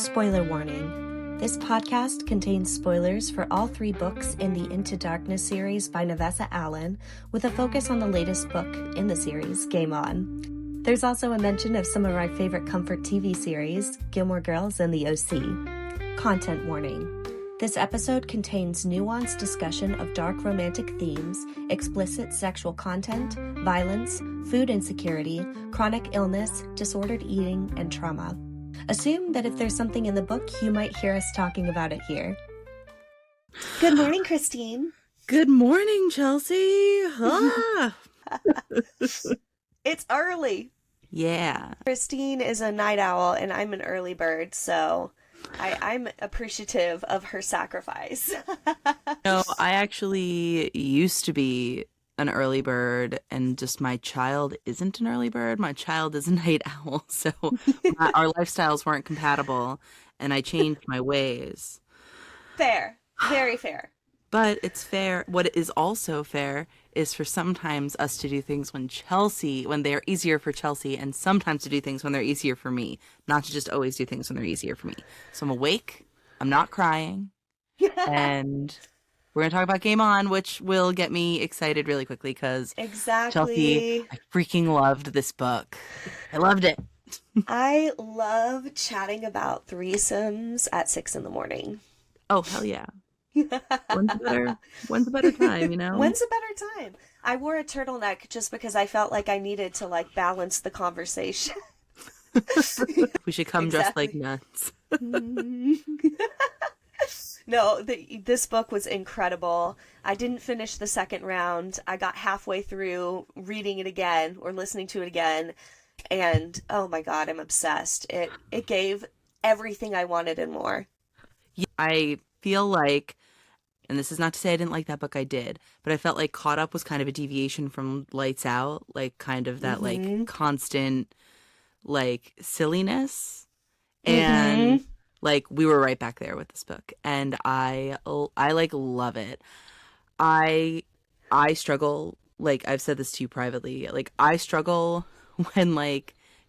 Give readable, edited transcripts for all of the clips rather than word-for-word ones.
Spoiler warning. This podcast contains spoilers for all 3 books in the Into Darkness series by Navessa Allen, with a focus on the latest book in the series, Game On. There's also a mention of some of our favorite comfort TV series, Gilmore Girls and The OC. Content warning. This episode contains nuanced discussion of dark romantic themes, explicit sexual content, violence, food insecurity, chronic illness, disordered eating, and trauma. Assume that if there's something in the book, you might hear us talking about it here. Good morning, Christine. Good morning, Chelsea. Ah. It's early. Yeah. Christine is a night owl, and I'm an early bird, so I'm appreciative of her sacrifice. No, I actually used to be an early bird, and just my child isn't an early bird. My child is a night owl, so our lifestyles weren't compatible, and I changed my ways. Fair. Very fair. But it's fair. What is also fair is for sometimes us to do things when they're easier for Chelsea, and sometimes to do things when they're easier for me, not to just always do things when they're easier for me. So I'm awake, I'm not crying, and we're going to talk about Game On, which will get me excited really quickly because Chelsea, I freaking loved this book. I loved it. I love chatting about threesomes at 6 a.m. Oh, hell yeah. When's a better time, you know? When's a better time? I wore a turtleneck just because I felt like I needed to balance the conversation. We should come dressed like nuts. No, this book was incredible. I didn't finish the second round. I got halfway through reading it again or listening to it again, and oh my god, I'm obsessed. It gave everything I wanted and more. I feel like, and this is not to say I didn't like that book, I did, but I felt like Caught Up was kind of a deviation from Lights Out, like kind of that constant silliness, and we were right back there with this book, and I love it. I struggle, I've said this to you privately, I struggle when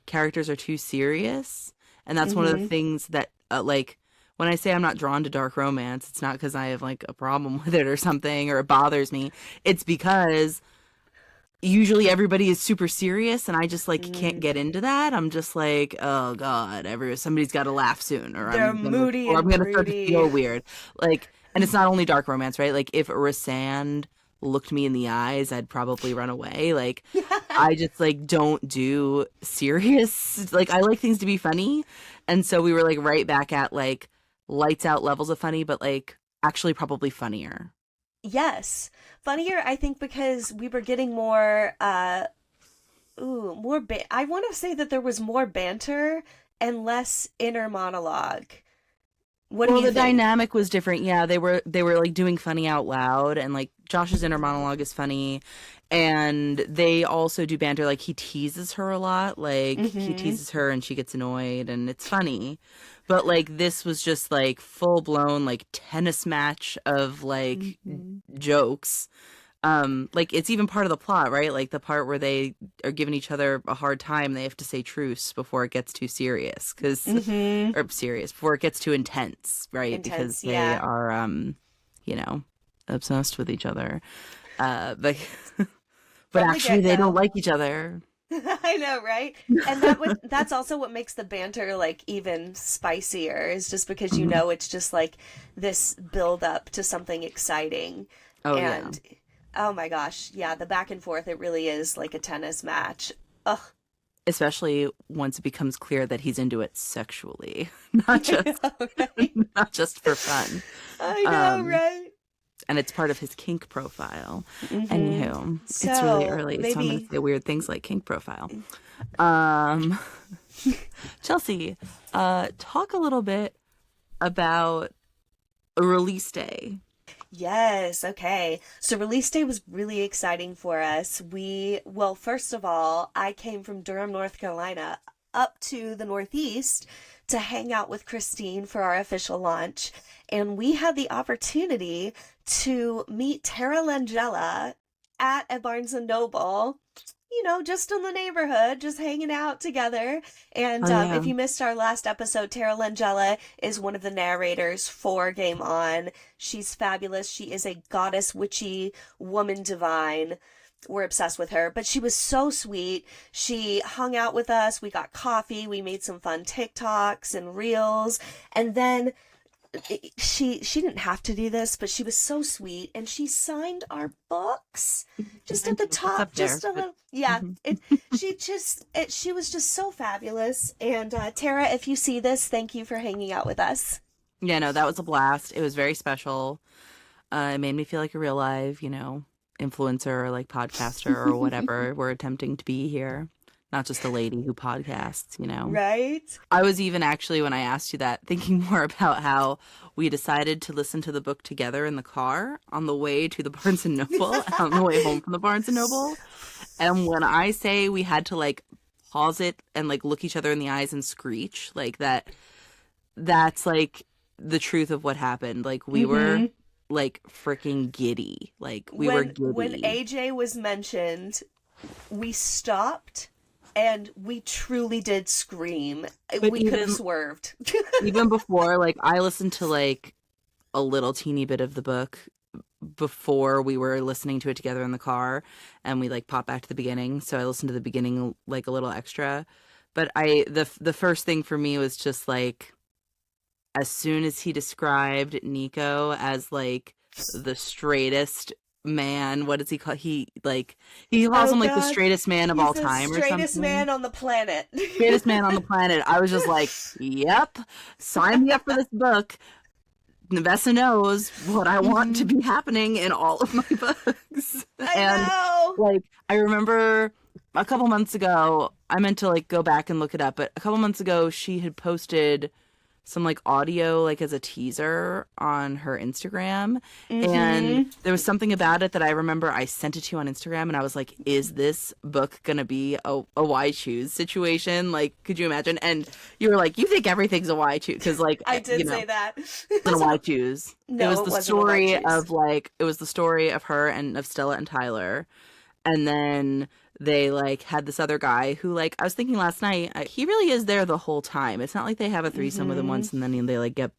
characters are too serious, and that's one of the things that when I say I'm not drawn to dark romance, it's not because I have a problem with it or something, or it bothers me. It's because usually everybody is super serious, and I just can't get into that. I'm just oh god, somebody's got to laugh soon, or they're moody, or I'm gonna start to feel weird. And it's not only dark romance, right? If Rysand looked me in the eyes, I'd probably run away. I just don't do serious. I like things to be funny, and so we were right back at Lights Out levels of funny, but actually probably funnier. Yes. Funnier, I think, because we were getting more, I want to say that there was more banter and less inner monologue. What do you think? The dynamic was different. Yeah, they were doing funny out loud, and Josh's inner monologue is funny, and they also do banter. He teases her a lot. He teases her and she gets annoyed, and it's funny. But this was just full blown tennis match of jokes. It's even part of the plot, right? The part where they are giving each other a hard time, they have to say truce before it gets too serious, before it gets too intense, right? Because they are obsessed with each other. But actually they don't like each other. I know, right? And that's also what makes the banter even spicier, is just because it's just this build up to something exciting. Oh my gosh, yeah, the back and forth, it really is like a tennis match. Ugh. Especially once it becomes clear that he's into it sexually, not just not just for fun. I know, right? And it's part of his kink profile. Anywho, it's really early, so I'm going to say weird things like kink profile. Chelsea, talk a little bit about a release day. Yes, okay. So release day was really exciting for us. First of all, I came from Durham, North Carolina, up to the Northeast to hang out with Christine for our official launch. And we had the opportunity to meet Tara Langella at a Barnes & Noble just in the neighborhood, just hanging out together. And Oh yeah. if you missed our last episode, Tara Langella is one of the narrators for Game On. She's fabulous. She is a goddess, witchy, woman divine. We're obsessed with her, but she was so sweet. She hung out with us. We got coffee. We made some fun TikToks and reels. And then she didn't have to do this, but she was so sweet, and she signed our books just at the top, just a little. Yeah, she was just so fabulous. And Tara, if you see this, thank you for hanging out with us. Yeah, no, that was a blast. It was very special. It made me feel like a real live, influencer or like podcaster or whatever we're attempting to be here. Not just a lady who podcasts, Right? I was even actually, when I asked you that, thinking more about how we decided to listen to the book together in the car on the way to the Barnes and Noble, on the way home from the Barnes and Noble. And when I say we had to like pause it and like look each other in the eyes and screech, like that's like the truth of what happened. Like we were like freaking giddy. Like we were giddy. When AJ was mentioned, we stopped. And we truly did scream. We could have swerved. Even before, like, I listened to, like, a little teeny bit of the book before we were listening to it together in the car. And we, like, popped back to the beginning. So I listened to the beginning, like, a little extra. But the first thing for me was just, like, as soon as he described Nico as, like, the straightest man, what does he call he calls him like the straightest man of all time or something. Straightest man on the planet. Straightest man on the planet. I was just like, yep, sign me up for this book. Navessa knows what I want to be happening in all of my books. I know. Like, I remember a couple months ago, I meant to like go back and look it up, but a couple months ago she had posted some like audio like as a teaser on her Instagram, and there was something about it that I remember I sent it to you on Instagram, and I was like, is this book gonna be a why choose situation? Like, could you imagine? And you were like, you think everything's a why choose because like I did say that. It wasn't a why choose. No, it was the story of like it was the story of her and of Stella and Tyler, and then they like had this other guy who like I was thinking last night, he really is there the whole time. It's not like they have a threesome with him once and then they like get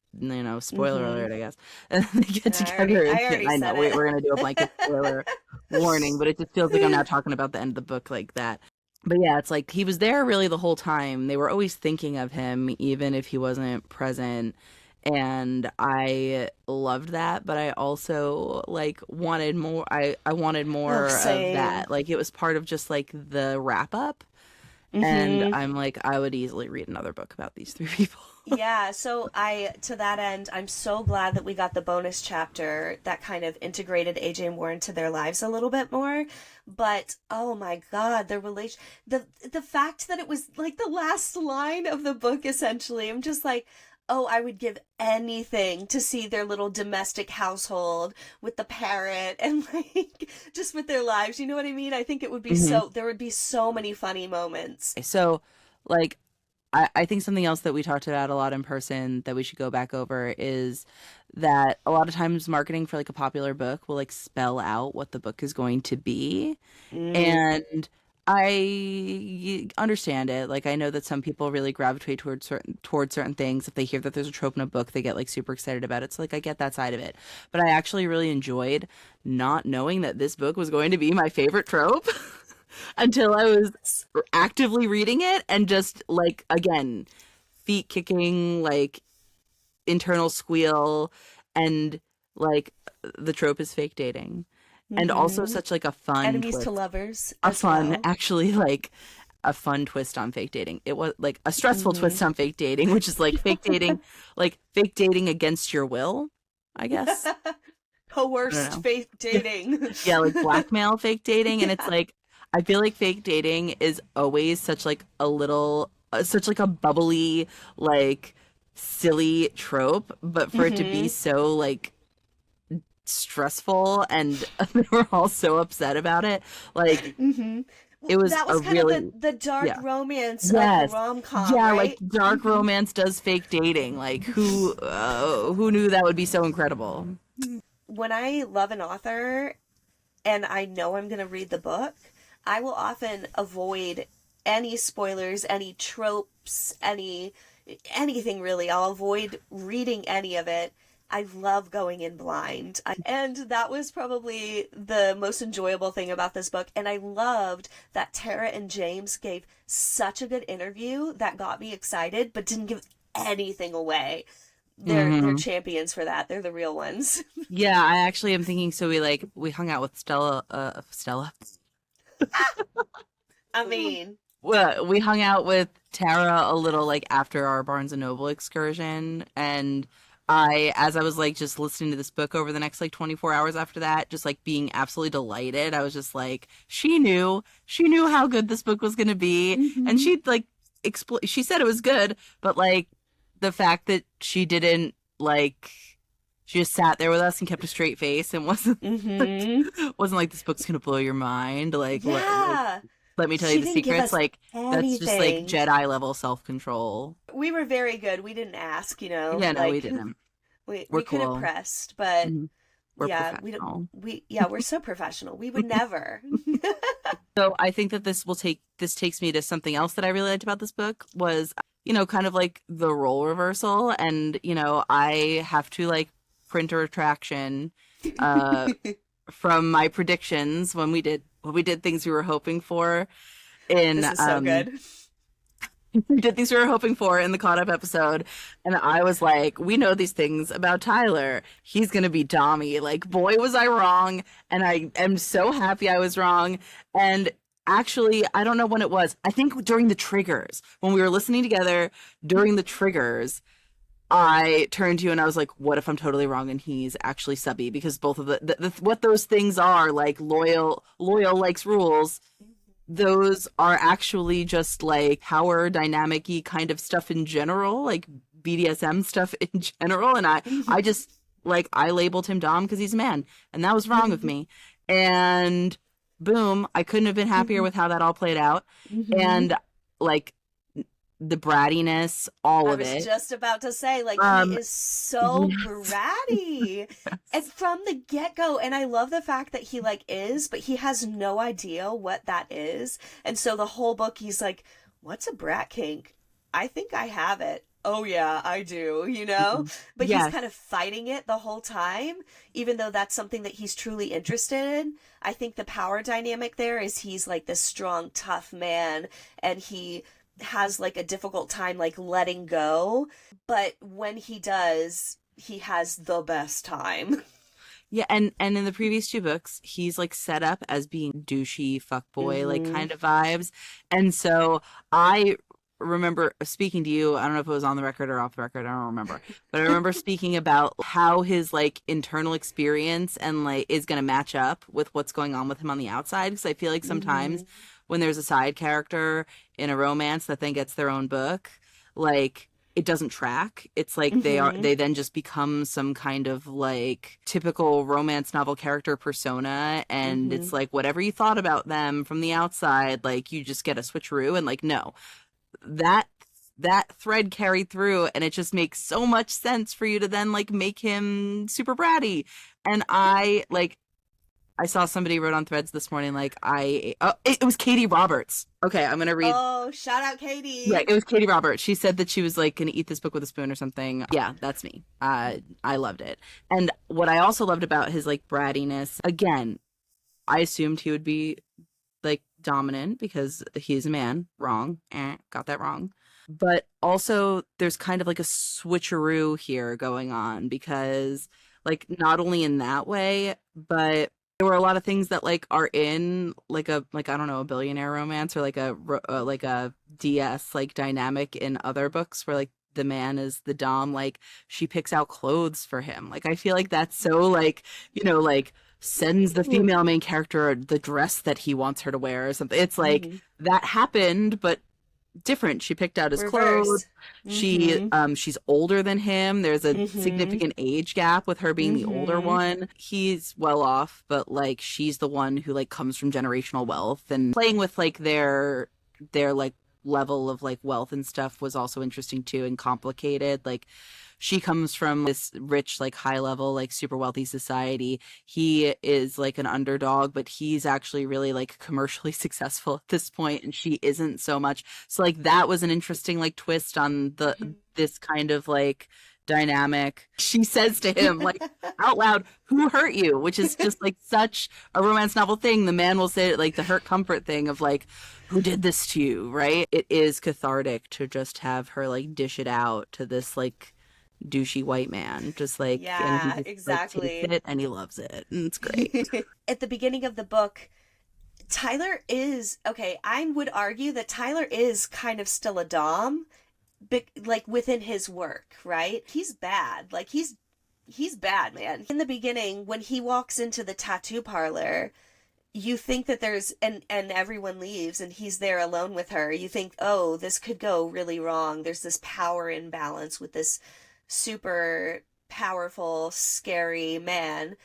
spoiler alert, I guess, and they get together. I know we're gonna do a blanket spoiler warning, but it just feels like I'm now talking about the end of the book like that. But yeah, it's like he was there really the whole time. They were always thinking of him even if he wasn't present. And I loved that, but I also like wanted more. I wanted more of that. Like it was part of just like the wrap up. And I'm like, I would easily read another book about these three people. Yeah, so to that end, I'm so glad that we got the bonus chapter that kind of integrated AJ and Warren into their lives a little bit more. But oh my God, the fact that it was like the last line of the book, essentially, I'm just like, oh, I would give anything to see their little domestic household with the parrot and like just with their lives. You know what I mean? I think it would be there would be so many funny moments. So like, I think something else that we talked about a lot in person that we should go back over is that a lot of times marketing for like a popular book will like spell out what the book is going to be. And I understand it. Like, I know that some people really gravitate towards certain things. If they hear that there's a trope in a book, they get like super excited about it. So like, I get that side of it. But I actually really enjoyed not knowing that this book was going to be my favorite trope until I was actively reading it and just like, again, feet kicking, like internal squeal, and like the trope is fake dating. And also such like a fun enemies twist. To lovers. Actually like a fun twist on fake dating. It was like a stressful twist on fake dating, which is like fake dating against your will, I guess. Coerced fake dating. Yeah, like blackmail fake dating. And it's like, I feel like fake dating is always such like a bubbly, like silly trope, but for it to be so like stressful and they were all so upset about it, like it was that was kind of the dark romance of the rom-com, right? Like dark romance does fake dating, like who knew that would be so incredible. When I love an author and I know I'm gonna read the book, I will often avoid any spoilers, any tropes, anything really. I'll avoid reading any of it. I love going in blind. And that was probably the most enjoyable thing about this book. And I loved that Tara and James gave such a good interview that got me excited, but didn't give anything away. They're champions for that. They're the real ones. Yeah, I actually am thinking, so we hung out with Stella. I mean, Well, we hung out with Tara a little like after our Barnes and Noble excursion, and as I was like just listening to this book over the next like 24 hours after that, just like being absolutely delighted. I was just like, she knew how good this book was gonna be, and she'd like she said it was good, but like the fact that she didn't like. She just sat there with us and kept a straight face and wasn't like this book's gonna blow your mind. Like, yeah. let me tell She you the didn't give secrets. us Like, that's just like anything. Jedi level self-control. We were very good. We didn't ask, Yeah, no, we like didn't. we We're could have cool. pressed, but Mhm. We're yeah, we don't professional. we're so professional. We would never. So I think that this takes me to something else that I really liked about this book was, kind of like the role reversal. And, I have to like print a retraction from my predictions when we did things we were hoping for in This is so good. we did things we were hoping for in the caught up episode, and I was like, we know these things about Tyler. He's gonna be Dommy. Like, boy, was I wrong, and I am so happy I was wrong. And actually, I don't know when it was. I think during the triggers, when we were listening together during the triggers, I turned to you and I was like, what if I'm totally wrong and he's actually subby? Because both of the what those things are, like loyal likes rules, those are actually just like power dynamic-y kind of stuff in general, like BDSM stuff in general. And I just like I labeled him Dom because he's a man, and that was wrong of me. And boom, I couldn't have been happier with how that all played out. And like the brattiness, all I of was it. just about to say, like, he is so bratty. And from the get-go, and I love the fact that he, like, is, but he has no idea what that is. And so the whole book, he's like, what's a brat kink? I think I have it. Oh, yeah, I do, But he's kind of fighting it the whole time, even though that's something that he's truly interested in. I think the power dynamic there is he's, like, this strong, tough man, and he has like a difficult time like letting go, but when he does, he has the best time. Yeah, and in the previous two books, he's like set up as being douchey fuckboy like kind of vibes. And so I remember speaking to you, I don't know if it was on the record or off the record, I don't remember. But I remember speaking about how his like internal experience and like is going to match up with what's going on with him on the outside, because I feel like sometimes when there's a side character in a romance that then gets their own book, like it doesn't track. It's like they then just become some kind of like typical romance novel character persona, and it's like whatever you thought about them from the outside, like you just get a switcheroo. And like, no, that thread carried through, and it just makes so much sense for you to then like make him super bratty. And I saw somebody wrote on Threads this morning, like, it was Katie Roberts. Okay, I'm going to read. Oh, shout out Katie. Yeah, it was Katie Roberts. She said that she was, like, going to eat this book with a spoon or something. Yeah, that's me. I loved it. And what I also loved about his, like, brattiness, again, I assumed he would be, like, dominant because he's a man. Wrong. Got that wrong. But also, there's kind of, like, a switcheroo here going on because, like, not only in that way, but there were a lot of things that like are in like I don't know, a billionaire romance or like a DS like dynamic in other books where like the man is the dom, like she picks out clothes for him. Like I feel like that's so like, like sends the female main character the dress that he wants her to wear or something. It's like that happened, but different. She picked out his clothes. She's older than him. There's a significant age gap with her being the older one. He's well off, but like she's the one who like comes from generational wealth, and playing with like their like level of like wealth and stuff was also interesting too and complicated. Like she comes from this rich, like high level, like super wealthy society. He is like an underdog, but he's actually really like commercially successful at this point, and she isn't so much. So like that was an interesting like twist on this kind of like dynamic. She says to him like out loud, "Who hurt you?" Which is just like such a romance novel thing. The man will say it like the hurt comfort thing of like, "Who did this to you?" Right? It is cathartic to just have her like dish it out to this like douchey white man, just like, and he Yeah, just like takes exactly. it and he loves it, and it's great. At the beginning of the book, Tyler is okay. I would argue that Tyler is kind of still a dom, but like within his work, right? He's bad. Like he's bad, man. In the beginning, when he walks into the tattoo parlor, you think that there's and everyone leaves and he's there alone with her. You think, oh, this could go really wrong. There's this power imbalance with this super powerful, scary man.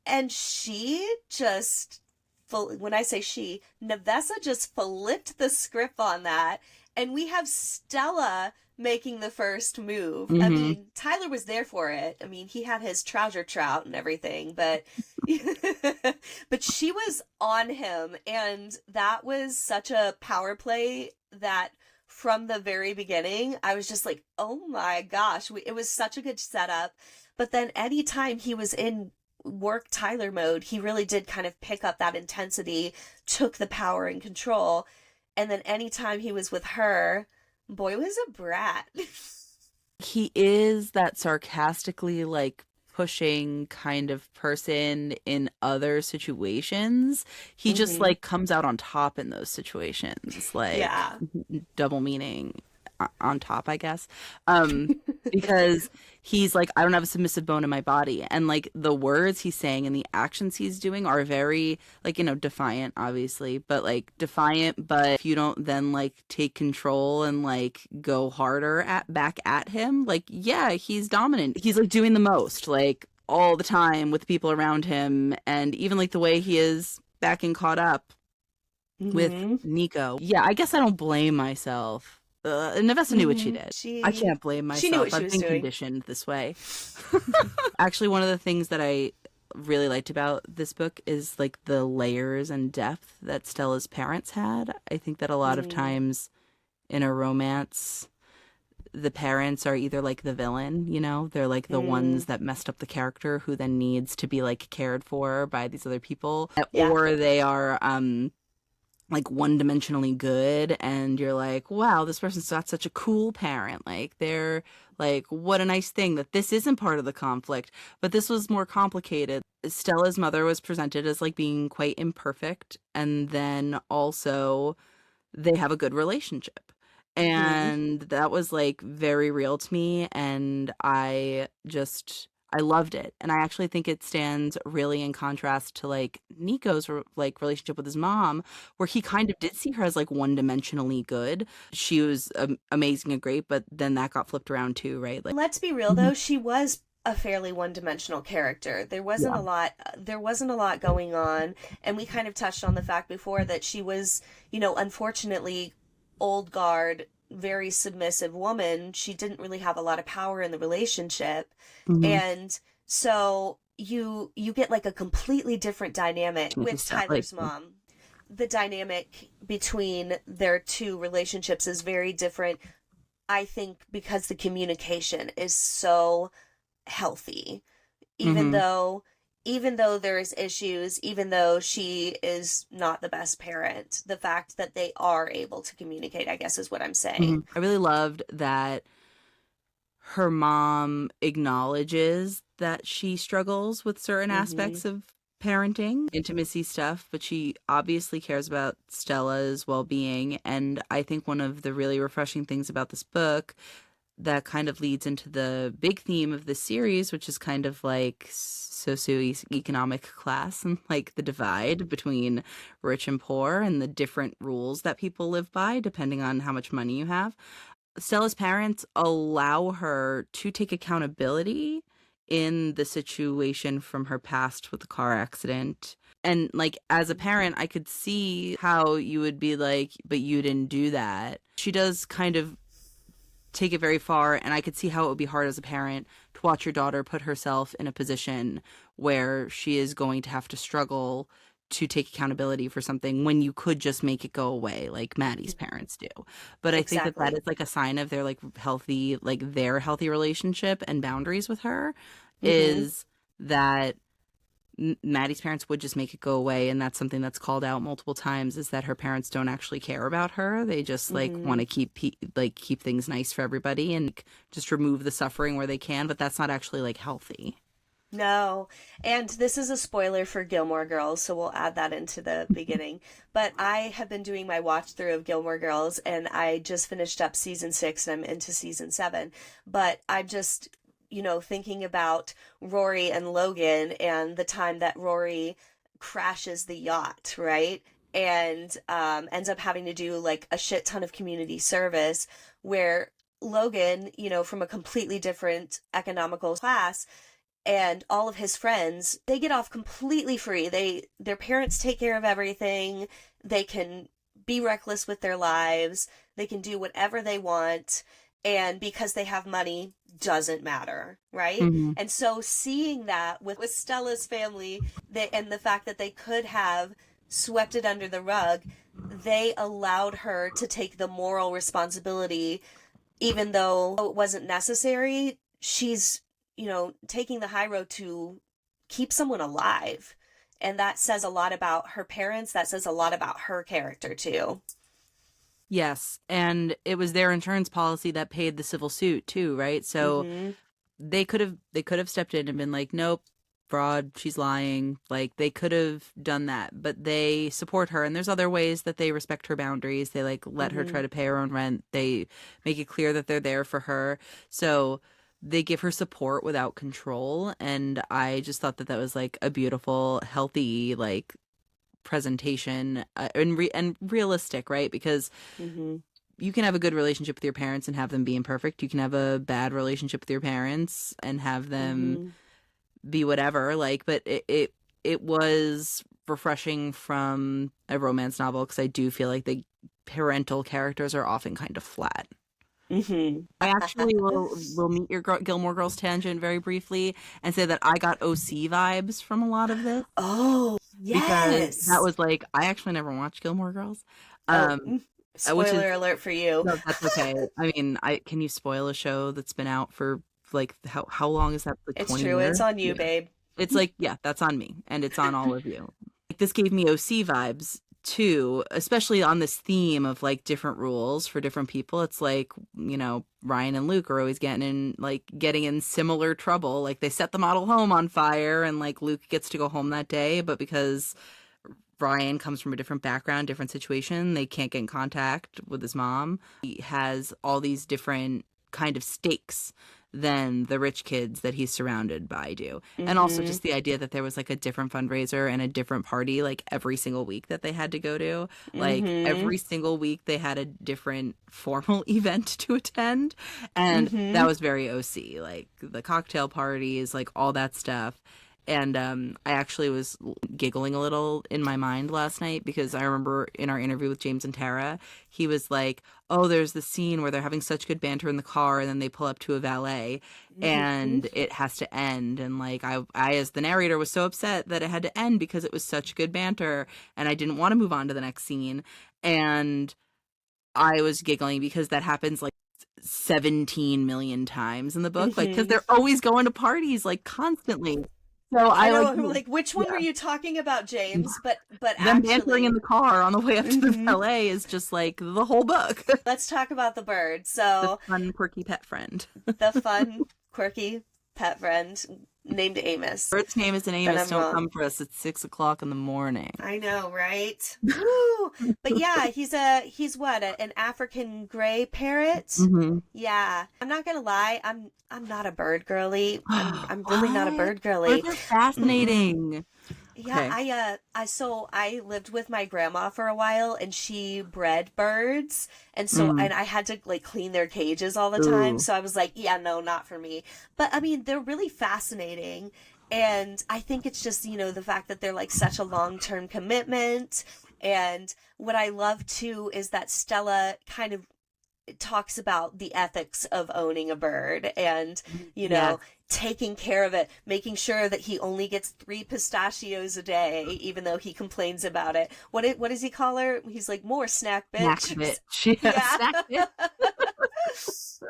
And she just, when I say she, Navessa just flipped the script on that. And we have Stella making the first move. I Mm-hmm. mean, Tyler was there for it. I mean, he had his trouser trout and everything, but but she was on him, and that was such a power play that from the very beginning, I was just like, "Oh my gosh, it was such a good setup." But then anytime he was in work Tyler mode, he really did kind of pick up that intensity, took the power and control. And then anytime he was with her, boy was a brat. He is that sarcastically like pushing kind of person in other situations. He just Mm-hmm. like comes out on top in those situations, like Yeah. double meaning on top, I guess. Because he's like, I don't have a submissive bone in my body. And like the words he's saying and the actions he's doing are very like, defiant, obviously, but like defiant. But if you don't then like take control and like go harder back at him, like, yeah, he's dominant. He's like doing the most, like all the time with people around him. And even like the way he is back and caught up with Mm-hmm. Nico. Yeah, I guess I don't blame myself. Navessa knew what she Mm-hmm. did. I She can't blame she knew what myself. she I've was been doing. conditioned this way. Actually, one of the things that I really liked about this book is like the layers and depth that Stella's parents had. I think that a lot of Mm. times in a romance, the parents are either like the villain, they're like the Mm. ones that messed up the character who then needs to be like cared for by these other people, Yeah. or they are like one-dimensionally good, and you're like, wow, this person's got such a cool parent, like they're like, what a nice thing that this isn't part of the conflict. But this was more complicated. Stella's mother was presented as like being quite imperfect, and then also they have a good relationship, Mm-hmm. and that was like very real to me, and I loved it. And I actually think it stands really in contrast to like Nico's like relationship with his mom, where he kind of did see her as like one-dimensionally good. She was amazing and great, but then that got flipped around too, right? Like, Let's be real mhm, though, she was a fairly one-dimensional character. yeah. There wasn't a lot going on, and we kind of touched on the fact before that she was, unfortunately old guard, very submissive woman. She didn't really have a lot of power in the relationship. Hmm. And so you get like a completely different dynamic with Like, Tyler's mom. The dynamic between their two relationships is very different, I think, because the communication is so healthy. Even hmm though even though there's issues, even though she is not the best parent, the fact that they are able to communicate, I guess is what I'm saying. I really loved that her mom acknowledges that she struggles with certain Mhm. aspects of parenting, intimacy stuff, but she obviously cares about Stella's well being. And I think one of the really refreshing things about this book that kind of leads into the big theme of this series, which is kind of like socioeconomic class and like the divide between rich and poor and the different rules that people live by depending on how much money you have. Stella's parents allow her to take accountability in the situation from her past with the car accident. And like as a parent, I could see how you would be like, but you didn't do that. She does kind of take it very far, and I could see how it would be hard as a parent to watch your daughter put herself in a position where she is going to have to struggle to take accountability for something when you could just make it go away like Maddie's parents do. But I think that that Exactly. is like a sign of their their healthy relationship and boundaries with her Mm-hmm. is that Maddie's parents would just make it go away, and that's something that's called out multiple times is that her parents don't actually care about her. They just like want Mm-hmm. to keep things nice for everybody and like, just remove the suffering where they can, but that's not actually like healthy. No. And this is a spoiler for Gilmore Girls, so we'll add that into the beginning. But I have been doing my watch through of Gilmore Girls, and I just finished up season 6 and I'm into season 7. But I'm just, thinking about Rory and Logan and the time that Rory crashes the yacht, right? And ends up having to do like a shit ton of community service where Logan, from a completely different economical class, and all of his friends, they get off completely free. Their parents take care of everything. They can be reckless with their lives. They can do whatever they want, and because they have money doesn't matter, right? Hmm. And so seeing that with Stella's family, and the fact that they could have swept it under the rug, they allowed her to take the moral responsibility even though it wasn't necessary. She's, taking the high road to keep someone alive. And that says a lot about her parents. That says a lot about her character, too. Yes, and it was their insurance policy that paid the civil suit too, right? So Mm-hmm. they could have stepped in and been like, nope, fraud, she's lying. Like they could have done that, but they support her, and there's other ways that they respect her boundaries. They like let her Mm-hmm. try to pay her own rent. They make it clear that they're there for her. So they give her support without control, and I just thought that that was like a beautiful, healthy like presentation, and realistic, right? Because Mm-hmm. you can have a good relationship with your parents and have them be imperfect. You can have a bad relationship with your parents and have them Mm-hmm. be whatever. Like, but it was refreshing from a romance novel because I do feel like the parental characters are often kind of flat. Mm-hmm. I actually will meet your Gilmore Girls tangent very briefly and say that I got OC vibes from a lot of this Oh, because that yes. was like I actually never watched Gilmore Girls, Oh, um, which is spoiler alert for you. no, that's okay. I mean, I can you spoil a show that's been out for like how long is that? Like It's 20 true. years? It's on you, Yeah. babe. It's like, yeah, that's on me and it's on all of you. Like this gave me OC vibes too, especially on this theme of like different rules for different people. It's like, Ryan and Luke are always getting in similar trouble. Like they set the model home on fire and like Luke gets to go home that day, but because Ryan comes from a different background, different situation. They can't get in contact with his mom. He has all these different kind of stakes than the rich kids that he's surrounded by do. And also Mm-hmm. just the idea that there was like a different fundraiser and a different party like every single week that they had to go to. Like Mm-hmm. every single week they had a different formal event to attend. And that Mm-hmm. was very OC, like the cocktail parties, like all that stuff. And I actually was giggling a little in my mind last night because I remember in our interview with James and Tara, he was like, "Oh, there's the scene where they're having such good banter in the car, and then they pull up to a valet, Mm-hmm. and it has to end." And like I as the narrator was so upset that it had to end because it was such good banter, and I didn't want to move on to the next scene, and I was giggling because that happens like 17 million times in the book, like because Mm-hmm. they're always going to parties like constantly. So I I know. like, I'm like, which one were yeah, you talking about, James? But them bantering in actually, the car on the way up to the hmm valet is just like the whole book. let's talk about the bird. The So fun, quirky pet friend. the fun, quirky pet friend named Amos. Bird's name is an But Amos. I'm Don't wrong. come for us. It's 6 o'clock in the morning. I know, right? Woo! But yeah, he's what, an African gray parrot? Mm-hmm. Yeah. I'm not gonna lie, I'm not a bird girly. I'm really not a What? bird girly. Birds are Mm-mm. fascinating. Yeah, Okay. I lived with my grandma for a while and she bred birds, and so Mm. and I had to like clean their cages all the time, Ooh. so I was like, yeah, no, not for me. But I mean, they're really fascinating, and I think it's just, the fact that they're like such a long-term commitment. And what I love too is that Stella kind of talks about the ethics of owning a bird and, Yes. taking care of it, making sure that he only gets 3 pistachios a day, even though he complains about it. What does he call her? He's like, more snack Snack bitch. bitch. Yeah, Yeah. snack bitch.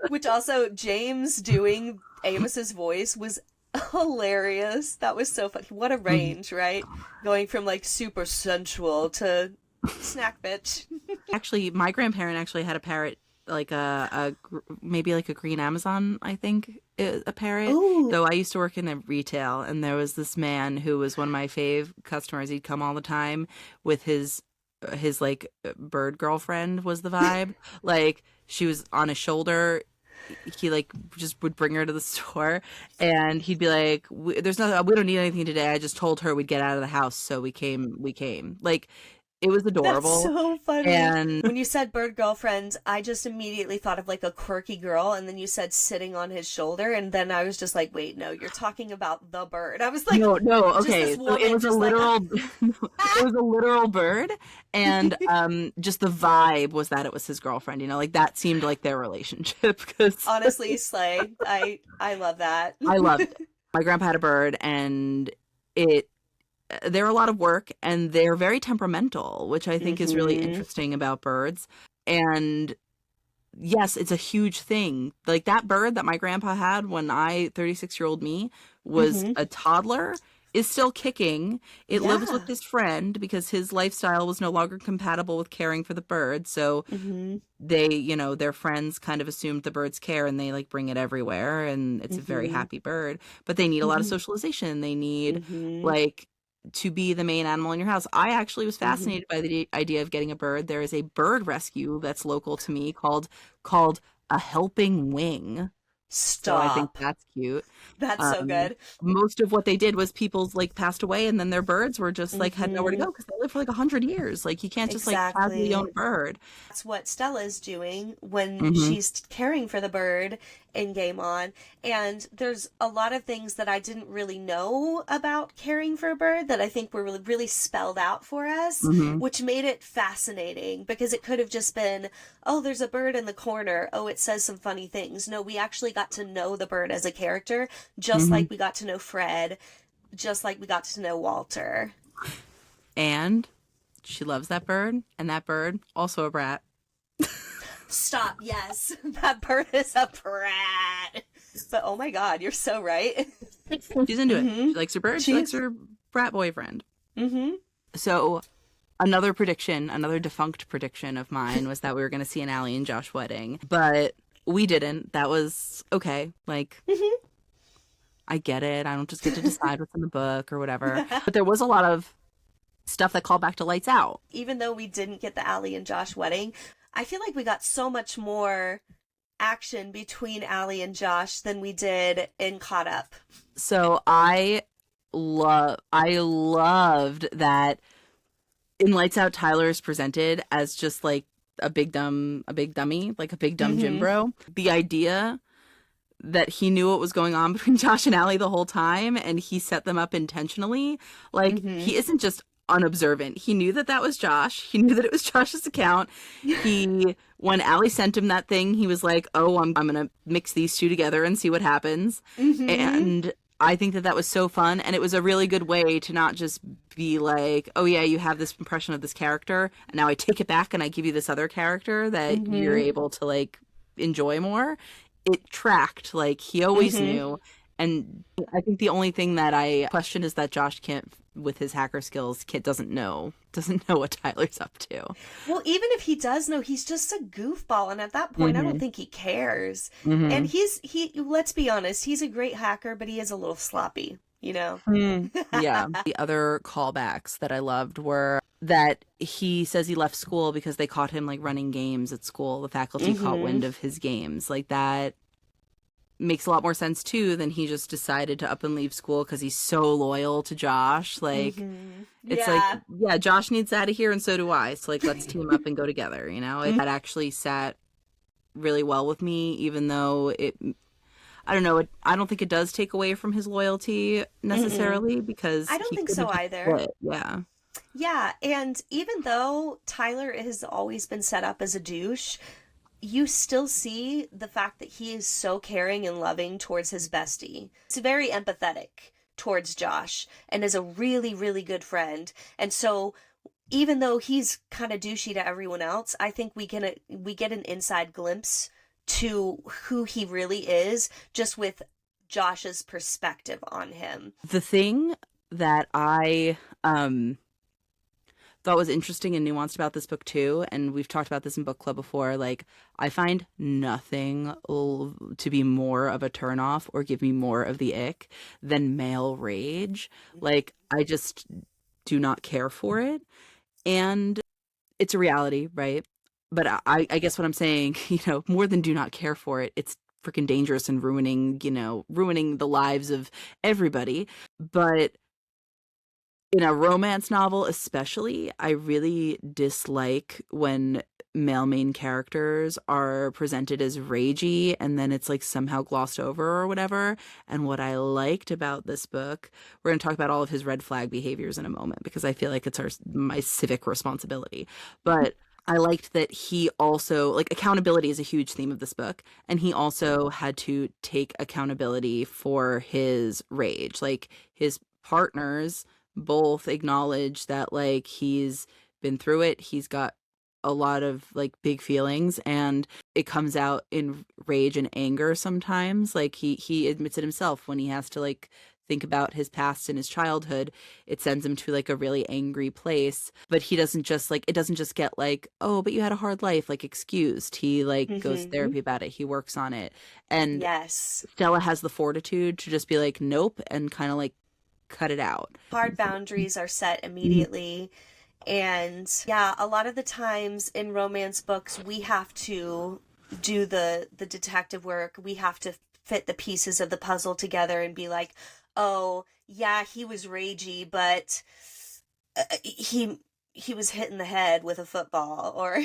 Which also, James doing Amos's voice was hilarious. That was so funny. What a range, right? Going from like super sensual to snack bitch. Actually, my grandparent actually had a parrot, like maybe like a green Amazon, I think, a parrot. Ooh. Though I used to work in the retail, and there was this man who was one of my fave customers. He'd come all the time with his like bird girlfriend was the vibe. Like she was on his shoulder. He like just would bring her to the store, and he'd be like, "There's nothing. We don't need anything today. I just told her we'd get out of the house, so we came. We came." Like it was adorable. That's so funny. And when you said bird girlfriend, I just immediately thought of like a quirky girl, and then you said sitting on his shoulder, and then I was just like, wait, no, you're talking about the bird. I was like, no, just okay. this So woman it was a just like, literal, it was a literal bird, and just the vibe was that it was his girlfriend. Like that seemed like their relationship. Because honestly, slay. I love that. I loved it. My grandpa had a bird, and they're a lot of work, and they're very temperamental, which I think is really interesting about birds. And yes, it's a huge thing. Like that bird that my grandpa had when 36-year-old me was a toddler is still kicking. It lives with his friend because his lifestyle was no longer compatible with caring for the bird. So they, their friends kind of assumed the bird's care, and they like bring it everywhere, and it's a very happy bird. But they need a lot of socialization. They need like to be the main animal in your house. I actually was fascinated by the idea of getting a bird. There is a bird rescue that's local to me called a helping wing. Stop. So I think that's cute. That's so good. Most of what they did was people like passed away, and then their birds were just like had nowhere to go because they lived for like 100 years. Like you can't just like casually own a bird. That's what Stella's doing when she's caring for the bird in Game On. And there's a lot of things that I didn't really know about caring for a bird that I think were really, really spelled out for us, which made it fascinating, because it could have just been, oh, there's a bird in the corner. Oh, it says some funny things. No, we actually got to know the bird as a character, just like we got to know Fred, just like we got to know Walter. And she loves that bird, and that bird also a brat. Stop. Yes, that bird is a brat. But oh my God, you're so right. She's into it. She likes her bird. She likes her brat boyfriend. So another defunct prediction of mine was that we were going to see an Allie and Josh wedding, but we didn't. That was okay. Like, I get it. I don't just get to decide what's in the book or whatever. But there was a lot of stuff that called back to Lights Out. Even though we didn't get the Allie and Josh wedding, I feel like we got so much more action between Allie and Josh than we did in Caught Up. So I loved that in Lights Out, Tyler's presented as just like a big dummy, like a big dumb gym bro. The idea that he knew what was going on between Josh and Allie the whole time, and he set them up intentionally. Like he isn't just unobservant. He knew that was Josh. He knew that it was Josh's account. When Allie sent him that thing, he was like, "Oh, I'm gonna mix these two together and see what happens." And I think that was so fun, and it was a really good way to not just be like, "Oh yeah, you have this impression of this character, and now I take it back and I give you this other character that you're able to like enjoy more." It tracked. Like he always knew. And I think the only thing that I question is that Josh can't, with his hacker skills, doesn't know what Tyler's up to. Well, even if he does know, he's just a goofball, and at that point, I don't think he cares. And he. Let's be honest, he's a great hacker, but he is a little sloppy, Yeah. The other callbacks that I loved were that he says he left school because they caught him like running games at school. The faculty caught wind of his games. Like that makes a lot more sense too than he just decided to up and leave school because he's so loyal to Josh. Like it's like, yeah, Josh needs out of here and so do I. So like let's team up and go together, That actually sat really well with me, even though I don't know, I don't think it does take away from his loyalty necessarily, because I don't think so either. Yeah, and even though Tyler has always been set up as a douche, you still see the fact that he is so caring and loving towards his bestie. He's very empathetic towards Josh and is a really, really good friend. And so even though he's kind of douchey to everyone else, I think we get an inside glimpse to who he really is just with Josh's perspective on him. The thing that I thought was interesting and nuanced about this book too, and we've talked about this in book club before, like I find nothing to be more of a turnoff or give me more of the ick than male rage. Like I just do not care for it. And it's a reality, right? But I guess what I'm saying, more than do not care for it, it's freaking dangerous and ruining the lives of everybody. But in a romance novel especially, I really dislike when male main characters are presented as ragey and then it's like somehow glossed over or whatever. And what I liked about this book, we're going to talk about all of his red flag behaviors in a moment because I feel like it's my civic responsibility. But I liked that he also, like, accountability is a huge theme of this book, and he also had to take accountability for his rage. Like, his partners both acknowledge that, like, he's been through it. He's got a lot of, like, big feelings, and it comes out in rage and anger sometimes. Like, he admits it himself when he has to, like, think about his past and his childhood. It sends him to like a really angry place, but he doesn't just like, it doesn't just get like, oh, but you had a hard life, like excused. He like goes to therapy about it. He works on it. And yes, Stella has the fortitude to just be like, nope, and kind of like cut it out. Hard boundaries are set immediately. And yeah, a lot of the times in romance books, we have to do the detective work. We have to fit the pieces of the puzzle together and be like, oh, yeah, he was ragey, but he was hit in the head with a football, or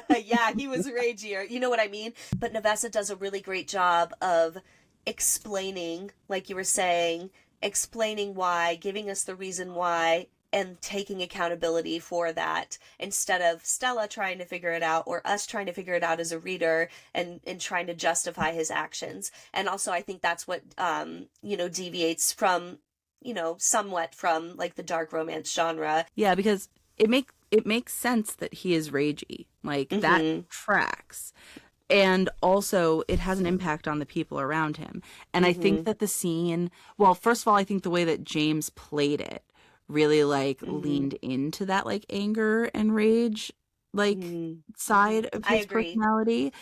yeah, he was ragey, or you know what I mean? But Navessa does a really great job of explaining, like you were saying, explaining why, giving us the reason why, and taking accountability for that instead of Stella trying to figure it out or us trying to figure it out as a reader and trying to justify his actions. And also I think that's what, deviates from, somewhat from like the dark romance genre. Yeah, because it makes sense that he is ragey. Like that tracks. And also it has an impact on the people around him. And I think that the scene, well, first of all, I think the way that James played it really like leaned into that like anger and rage like side of his personality.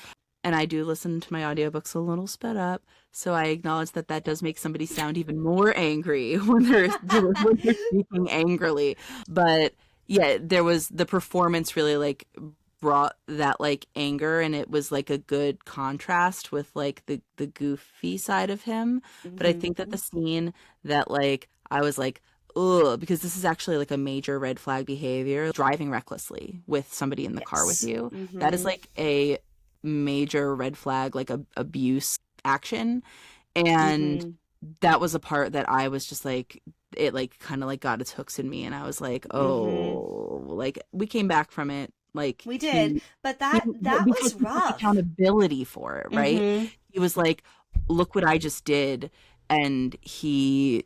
And I do listen to my audiobooks a little sped up, so I acknowledge that that does make somebody sound even more angry when they're speaking angrily. But yeah, there was the performance really like brought that like anger, and it was like a good contrast with like the goofy side of him. But I think that the scene that like I was like, ugh, because this is actually like a major red flag behavior, driving recklessly with somebody in the car with you. That is like a major red flag, like a abuse action. And that was a part that I was just like, it like kind of like got its hooks in me, and I was like, oh, like we came back from it. Like we did, but that was rough. Accountability for it, right? He was like, look what I just did, and he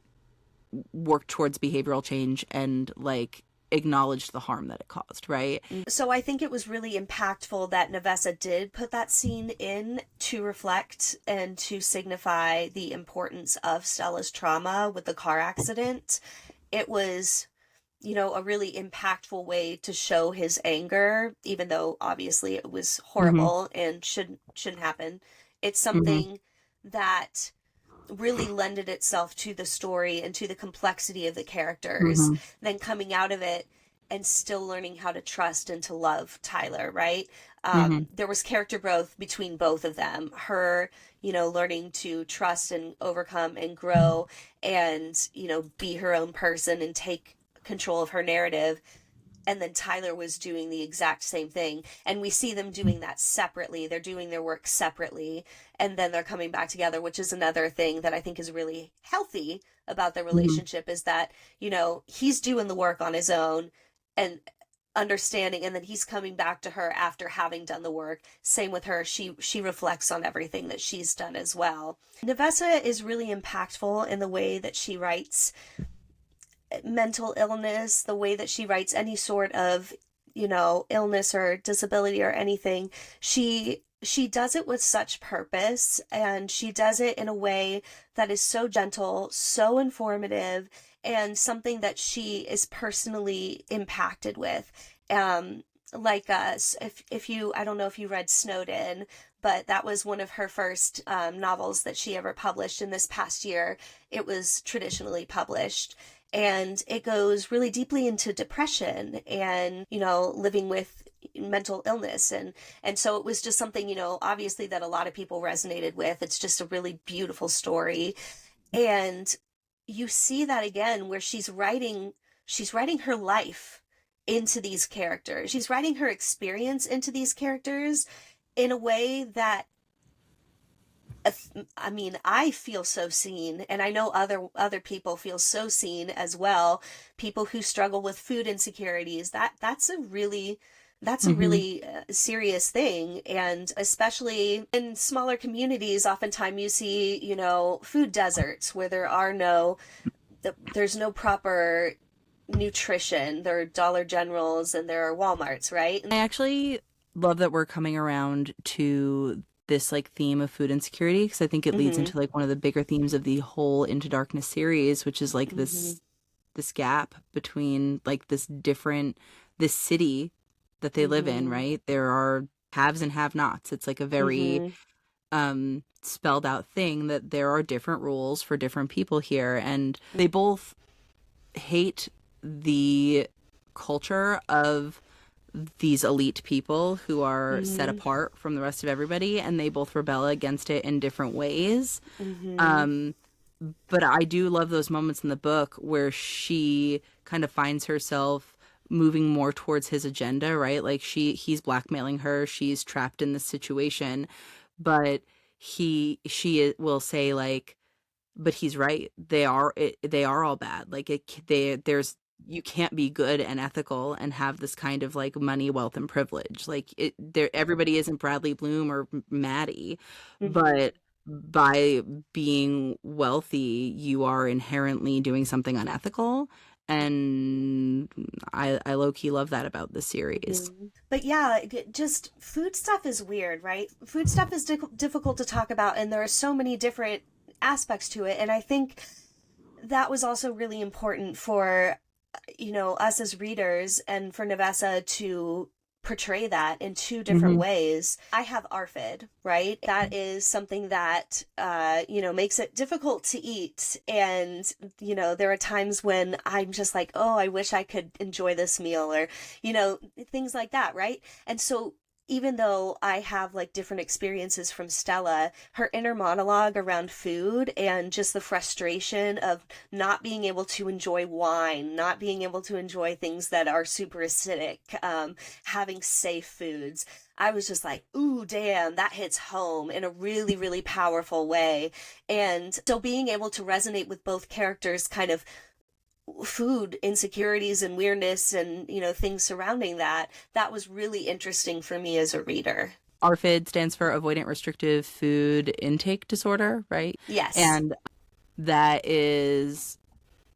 worked towards behavioral change and like acknowledged the harm that it caused, right? So I think it was really impactful that Navessa did put that scene in to reflect and to signify the importance of Stella's trauma with the car accident. It was, a really impactful way to show his anger, even though obviously it was horrible and shouldn't happen. It's something that really lended itself to the story and to the complexity of the characters, then coming out of it and still learning how to trust and to love Tyler, right? There was character growth between both of them. Her, learning to trust and overcome and grow and, be her own person and take control of her narrative. And then Tyler was doing the exact same thing. And we see them doing that separately. They're doing their work separately. And then they're coming back together, which is another thing that I think is really healthy about their relationship is that, he's doing the work on his own. And understanding, and then he's coming back to her after having done the work. Same with her, she reflects on everything that she's done as well. Navessa is really impactful in the way that she writes mental illness, the way that she writes any sort of, illness or disability or anything. She does it with such purpose, and she does it in a way that is so gentle, so informative, and something that she is personally impacted with. Like us, if you, I don't know if you read Snowden, but that was one of her first novels that she ever published in this past year. It was traditionally published. And it goes really deeply into depression and, living with mental illness. And so it was just something, obviously that a lot of people resonated with. It's just a really beautiful story. And you see that again where she's writing her life into these characters. She's writing her experience into these characters in a way that, I mean, I feel so seen, and I know other people feel so seen as well. People who struggle with food insecurities, that's a really serious thing. And especially in smaller communities, oftentimes you see, food deserts where there's no proper nutrition. There are Dollar Generals and there are Walmarts, right? I actually love that we're coming around to this like theme of food insecurity, because I think it leads into like one of the bigger themes of the whole Into Darkness series, which is like this gap between like this city that they live in, right? There are haves and have-nots. It's like a very spelled out thing that there are different rules for different people here, and they both hate the culture of these elite people who are set apart from the rest of everybody, and they both rebel against it in different ways. But I do love those moments in the book where she kind of finds herself moving more towards his agenda, right? Like he's blackmailing her, she's trapped in this situation, but she will say like, but he's right, they are all bad. Like there's you can't be good and ethical and have this kind of like money, wealth, and privilege. Like everybody isn't Bradley Bloom or Maddie, but by being wealthy, you are inherently doing something unethical. And I low key love that about the series. But yeah, just food stuff is weird, right? Food stuff is difficult to talk about, and there are so many different aspects to it. And I think that was also really important for us as readers, and for Navessa to portray that in two different ways. I have ARFID, right? That is something that, makes it difficult to eat. And, there are times when I'm just like, oh, I wish I could enjoy this meal, or, things like that, right? And so even though I have like different experiences from Stella, her inner monologue around food and just the frustration of not being able to enjoy wine, not being able to enjoy things that are super acidic, having safe foods, I was just like, ooh, damn, that hits home in a really, really powerful way. And so being able to resonate with both characters' kind of food insecurities and weirdness and things surrounding that was really interesting for me as a reader. ARFID stands for Avoidant Restrictive Food Intake Disorder, right? Yes. And that is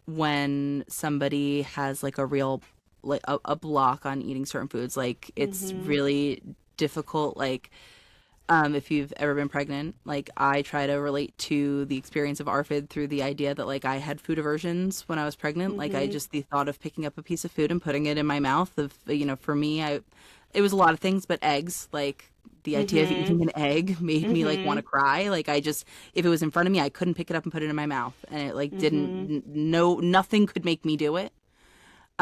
when somebody has like a real like a block on eating certain foods. Like it's really difficult. Like if you've ever been pregnant, like I try to relate to the experience of ARFID through the idea that like I had food aversions when I was pregnant. Like I just, the thought of picking up a piece of food and putting it in my mouth of, for me, it was a lot of things, but eggs, like the idea of eating an egg made me like want to cry. Like I just, if it was in front of me, I couldn't pick it up and put it in my mouth, and it like nothing could make me do it.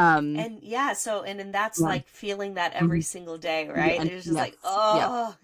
And yeah, so and that's like feeling that every single day, right? It's just like, oh.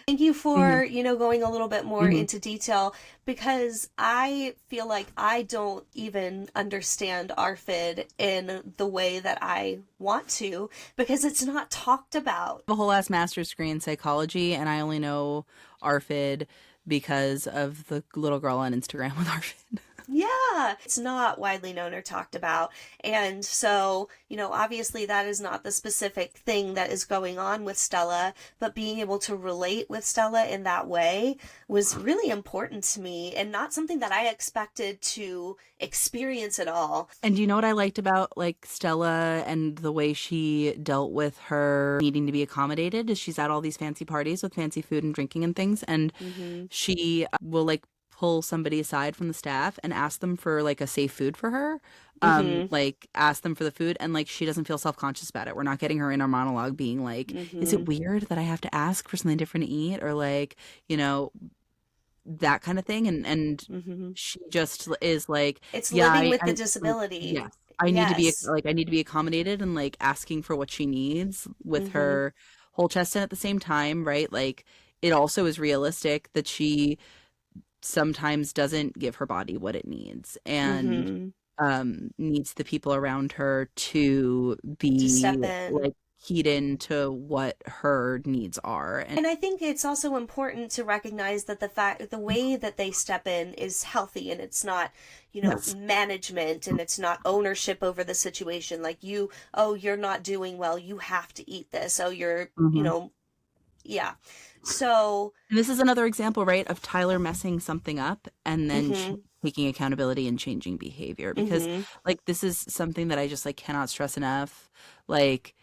Thank you for going a little bit more into detail, because I feel like I don't even understand ARFID in the way that I want to, because it's not talked about. I have a whole ass master's degree in psychology, and I only know ARFID because of the little girl on Instagram with ARFID. Yeah, it's not widely known or talked about. And so, obviously that is not the specific thing that is going on with Stella, but being able to relate with Stella in that way was really important to me and not something that I expected to experience at all. And do you know what I liked about like Stella and the way she dealt with her needing to be accommodated is she's at all these fancy parties with fancy food and drinking and things, and Mm-hmm. she will like pull somebody aside from the staff and ask them for like a safe food for her. Mm-hmm. Like ask them for the food, and like she doesn't feel self-conscious about it. We're not getting her in our monologue being like, is Mm-hmm. it weird that I have to ask for something different to eat, or like, you know, that kind of thing. And Mm-hmm. she just is like, It's yeah, living with the I like, disability. yes, I need to be Yes. like, I need to be accommodated, and like asking for what she needs with Mm-hmm. her whole chest in at the same time, right? Like it also is realistic that she sometimes doesn't give her body what it needs, and Mm-hmm. needs the people around her to To be step in. like keyed into what her needs are. And And I think it's also important to recognize that the way that they step in is healthy and it's not, yes. management and it's not ownership over the situation. Like oh, you're not doing well. You have to eat this. Oh, Mhm. yeah. So, And this is another example, right, of Tyler messing something up and then mm-hmm, taking accountability and changing behavior. Because, mm-hmm, like, this is something that I just like cannot stress enough. Like,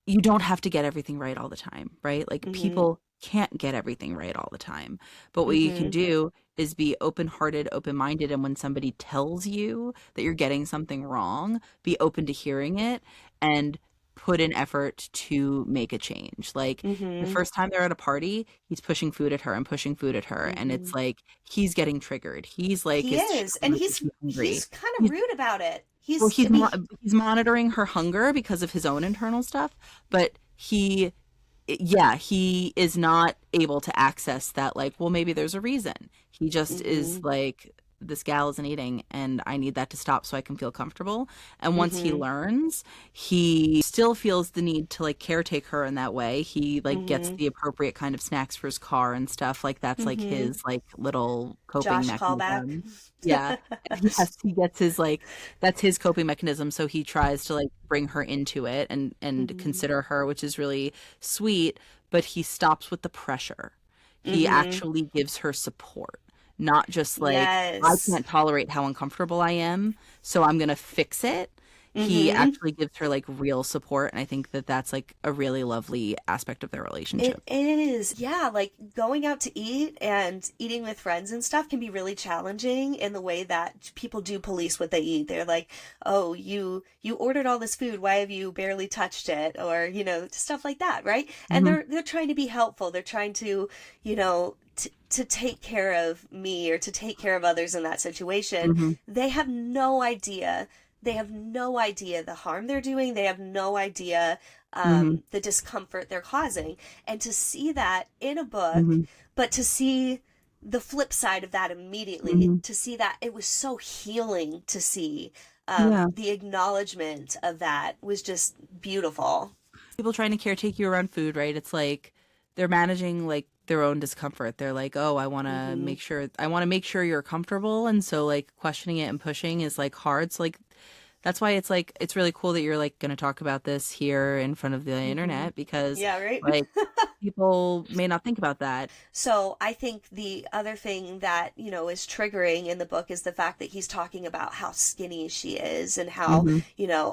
you don't have to get everything right all the time, right? Like, mm-hmm, people can't get everything right all the time. But what you can mm-hmm, do is be open-hearted, open-minded, and when somebody tells you that you're getting something wrong, be open to hearing it and put in effort to make a change. Like the mm-hmm, first time they're at a party, he's pushing food at her and pushing food at her, and mm-hmm. it's like he's getting triggered. He's like He is is, showing and like he's he's hungry. he's kind of He's rude about it. well, I mean, he's monitoring her hunger because of his own internal stuff, but yeah, he is not able to access that, like, well, maybe there's a reason. He just is mm-hmm, like, this gal isn't eating and I need that to stop so I can feel comfortable. And once he mm-hmm, learns, he still feels the need to like caretake her in that way. He like gets mm-hmm, the appropriate kind of snacks for his car and stuff. Like that's like mm-hmm. his like little coping Josh callback. mechanism. Yeah. Yes, he gets his like that's his coping mechanism. So he tries to like bring her into it and Mm-hmm. consider her, which is really sweet, but he stops with the pressure. He Mm-hmm. actually gives her support, not just like, I Yes. can't tolerate how uncomfortable I am, so I'm gonna fix it. He Mm-hmm. actually gives her like real support, and I think that that's like a really lovely aspect of their It relationship. is. Yeah, like going out to eat and eating with friends and stuff can be really challenging in the way that people do police what they eat. They're like, "Oh, you ordered all this food. Why have you barely touched it?" Or, stuff like that, right? And Hmm. they're trying to be helpful. They're trying to, to take care of me or to take care of others in that situation. Hmm. They have no idea. They have no idea the harm they're doing. They have no idea Hmm. the discomfort they're causing. And to see that in a book, Hmm. but to see the flip side of that immediately, Hmm. to see that it was so healing to see Yeah. the acknowledgement of that was just beautiful. People trying to caretake you around food, right? It's like they're managing like their own discomfort. They're like, "Oh, Mm-hmm. I want to make sure you're comfortable." And so like questioning it and pushing is like hard. So like that's why it's like it's really cool that you're like going to talk about this here in front of the Mm-hmm. internet because Yeah, right? like people may not think about that. So I think the other thing that, is triggering in the book is the fact that he's talking about how skinny she is and how, Hmm.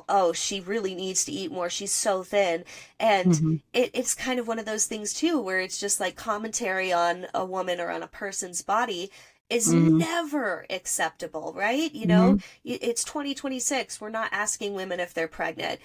oh, she really needs to eat more. She's so thin. And Hmm. it's kind of one of those things too, where it's just like commentary on a woman or on a person's body is Hmm. never acceptable, right? Hmm. It's 2026. We're not asking women if they're pregnant.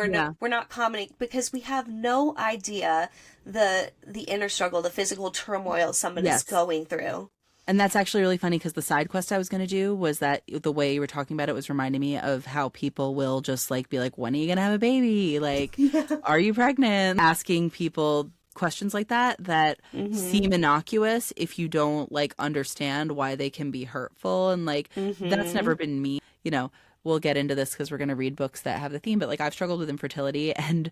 Yeah. We're not commenting because we have no idea the inner struggle, the physical turmoil someone is Yes. going through. And that's actually really funny because the side quest I was going to do was that the way you were talking about it was reminding me of how people will just like be like, when are you going to have a baby? Like, Yeah. are you pregnant? Asking people questions like that Mhm. seem innocuous if you don't like understand why they can be hurtful. And like, that's never Mhm. been me, you know. we'll get into this because we're going to read books that have the theme, but like I've struggled with infertility, and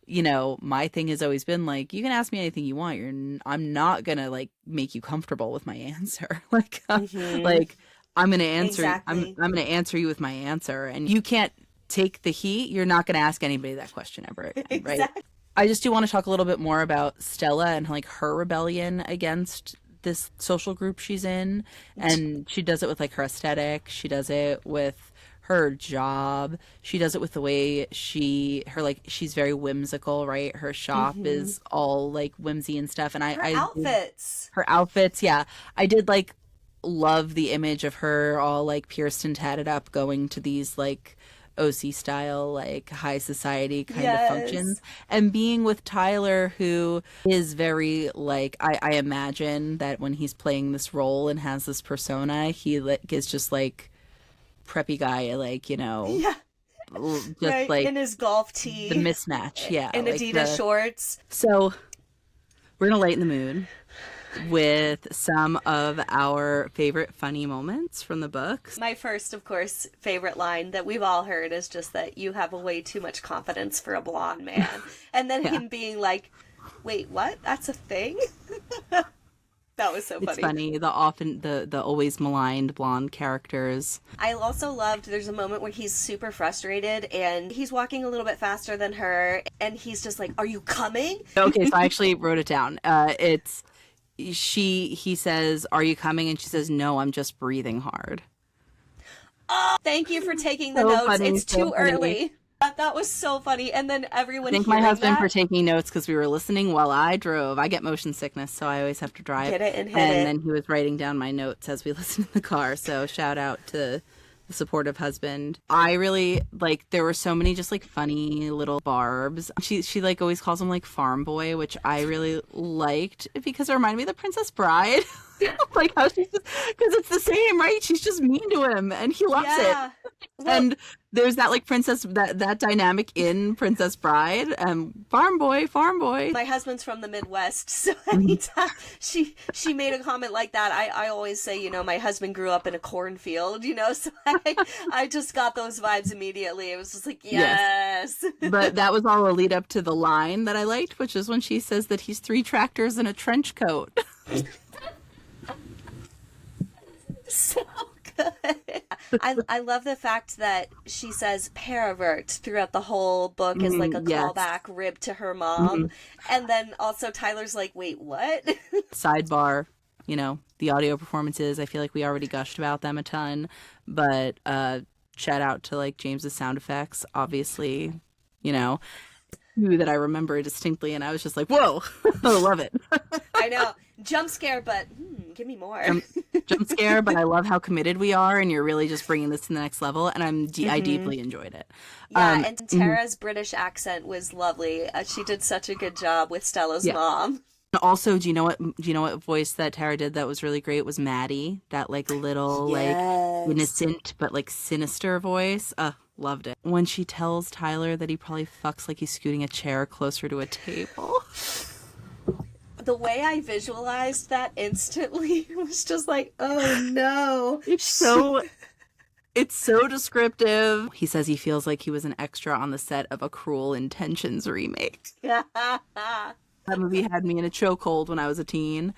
you know, my thing has always been like, you can ask me anything you want. I'm not going to like make you comfortable with my answer. Like, like I'm going to answer, Exactly. I'm going to answer you with my answer, and you can't take the heat. You're not going to ask anybody that question ever again. Right. Exactly. I just do want to talk a little bit more about Stella and like her rebellion against this social group she's in. And she does it with like her aesthetic. She does it with her job. She does it with the way she's very whimsical, right? Her shop is all like whimsy and stuff. And Outfits. her outfits, yeah. I did like love the image of her all like pierced and tatted up going to these like OC style, like high society kind of functions, and being with Tyler, who is very like, I imagine that when he's playing this role and has this persona, he like is just like preppy guy, like, you know, just right. like in his golf tee, the mismatch, yeah, and like Adidas shorts. So we're gonna lighten the mood with some of our favorite funny moments from the books. My first, of course, favorite line that we've all heard is just that you have way too much confidence for a blonde man. And then him being like, wait, what? That's a thing? That was so funny. It's funny, the always maligned blonde characters. I also loved, there's a moment where he's super frustrated and he's walking a little bit faster than her and he's just like, are you coming? Okay, so I actually wrote it down. He says, are you coming? And she says, no, I'm just breathing hard. Oh, thank you for taking the So notes. funny, It's too so funny. early. That was so funny. And then everyone Thank my hearing husband that, for taking notes because we were listening while I drove. I get motion sickness, so I always have to drive. Get it and hit and it. then he was writing down my notes as we listened in the car. So shout out to the supportive husband. I really like, there were so many just like funny little barbs. She like always calls him like farm boy, which I really liked because it reminded me of the Princess Bride. Like how she's just, because it's the same, right? She's just mean to him and he loves it. Well, And there's that like princess, that dynamic in Princess Bride. Farm boy. my husband's from the Midwest, so anytime she made a comment like that, I always say, you know, my husband grew up in a cornfield, you know, so I just got those vibes immediately. It was just like, yes. But that was all a lead up to the line that I liked, which is when she says that he's 3 tractors and a trench coat. So good. I love the fact that she says paravert throughout the whole book as like a callback rib to her mom. And then also Tyler's like, wait, what? Sidebar, you know, the audio performances, I feel like we already gushed about them a ton, but shout out to like James's sound effects, obviously, you know, that I remember distinctly, and I was just like, whoa, I love it. I know. Jump scare, but give me more. Jump scare, but I love how committed we are, and you're really just bringing this to the next level, and I deeply enjoyed it. Yeah, and Tara's British accent was lovely. She did such a good job with Stella's mom. Also, do you know what voice that Tara did that was really great? Was Maddie, that like little like innocent but like sinister voice. Loved it. When she tells Tyler that he probably fucks like he's scooting a chair closer to a table. The way I visualized that instantly was just like, oh no. It's so descriptive. He says he feels like he was an extra on the set of a Cruel Intentions remake. That movie had me in a chokehold when I was a teen,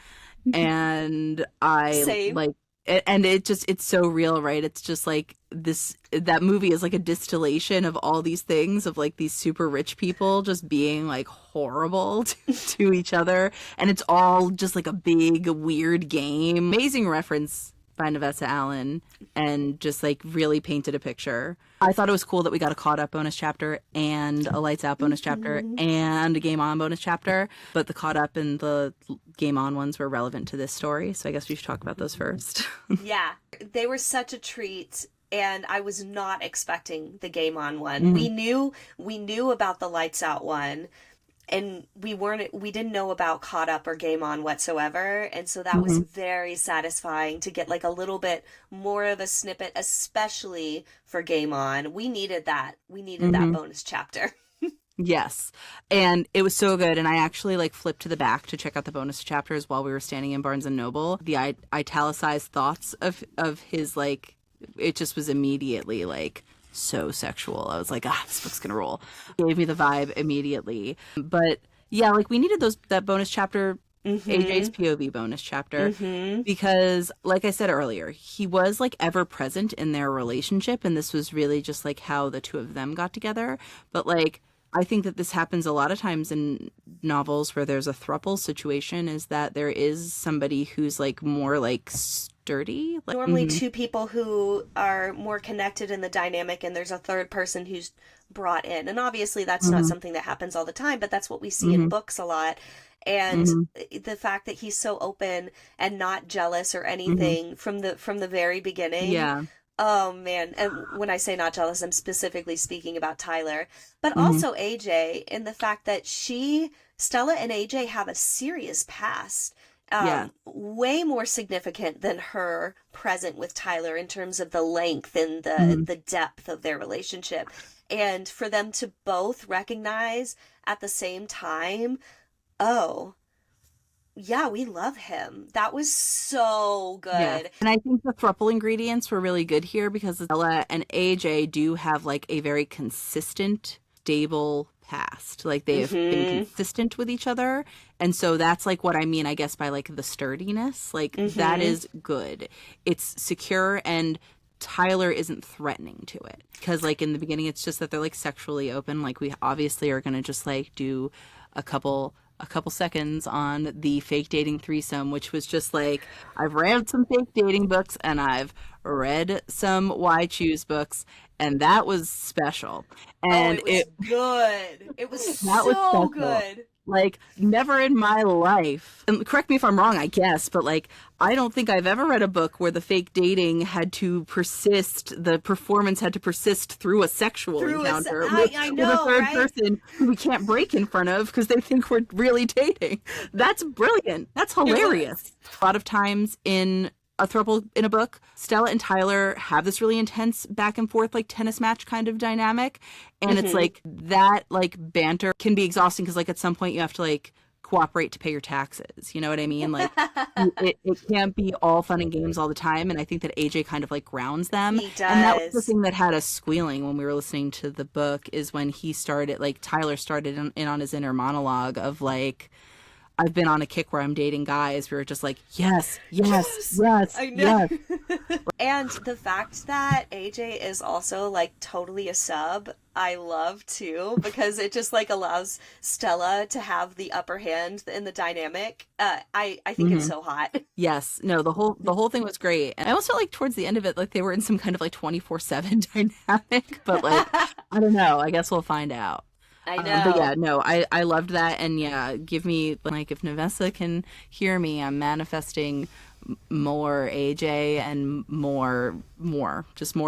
and Same. like, and it's so real, right? It's just like that movie is like a distillation of all these things, of like these super rich people just being like horrible to each other, and it's all just like a big weird game. Amazing reference by Navessa Allen, and just like really painted a picture. I thought it was cool that we got a Caught Up bonus chapter and a Lights Out bonus chapter and a Game On bonus chapter, but the Caught Up and the Game On ones were relevant to this story, so I guess we should talk about those first. Yeah, they were such a treat, and I was not expecting the Game On one. We knew about the Lights Out one, and we didn't know about Caught Up or Game On whatsoever, and so that was very satisfying to get like a little bit more of a snippet, especially for Game On. We needed that that bonus chapter. Yes, and it was so good, and I actually like flipped to the back to check out the bonus chapters while we were standing in Barnes and Noble. The italicized thoughts of his, like, it just was immediately like so sexual. I was like, this book's gonna roll. Gave me the vibe immediately. But yeah, like we needed that bonus chapter, AJ's POV bonus chapter, because like I said earlier, he was like ever present in their relationship, and this was really just like how the two of them got together. But like I think that this happens a lot of times in novels where there's a throuple situation, is that there is somebody who's like more like sturdy. Like, normally two people who are more connected in the dynamic, and there's a third person who's brought in. And obviously that's not something that happens all the time, but that's what we see in books a lot. And the fact that he's so open and not jealous or anything from the very beginning. Yeah. Oh man. And when I say not jealous, I'm specifically speaking about Tyler, but also AJ, in the fact that Stella and AJ have a serious past. Way more significant than her present with Tyler in terms of the length and the depth of their relationship. And for them to both recognize at the same time, oh, yeah, we love him. That was so good. Yeah. And I think the throuple ingredients were really good here because Ella and AJ do have like a very consistent, stable past. Like they have been consistent with each other. And so that's like what I mean, I guess, by like the sturdiness. Like that is good. It's secure, and Tyler isn't threatening to it. Because like in the beginning, it's just that they're like sexually open. Like we obviously are going to just like do a couple seconds on the fake dating threesome, which was just like, I've read some fake dating books and I've read some Why Choose books, and that was special. And it was good. It was so good. Like, never in my life, and correct me if I'm wrong, I guess, but like, I don't think I've ever read a book where the fake dating had to persist, the performance had to persist through a sexual encounter with a third person who we can't break in front of because they think we're really dating. That's brilliant. That's hilarious. A lot of times in a throuple in a book, Stella and Tyler have this really intense back and forth, like tennis match kind of dynamic. And it's like that, like banter can be exhausting because like at some point you have to like cooperate to pay your taxes. You know what I mean? Like it can't be all fun and games all the time. And I think that AJ kind of like grounds them. He does. And that was the thing that had us squealing when we were listening to the book, is when he started, like Tyler started in on his inner monologue of like, I've been on a kick where I'm dating guys. We were just like, yes. I know. Yes. And the fact that AJ is also like totally a sub, I love too, because it just like allows Stella to have the upper hand in the dynamic. I think it's so hot. Yes. No, the whole thing was great. And I also like towards the end of it, like they were in some kind of like 24/7 dynamic, but like, I don't know. I guess we'll find out. I know. But yeah, no, I loved that. And yeah, give me, like, if Navessa can hear me, I'm manifesting more AJ and more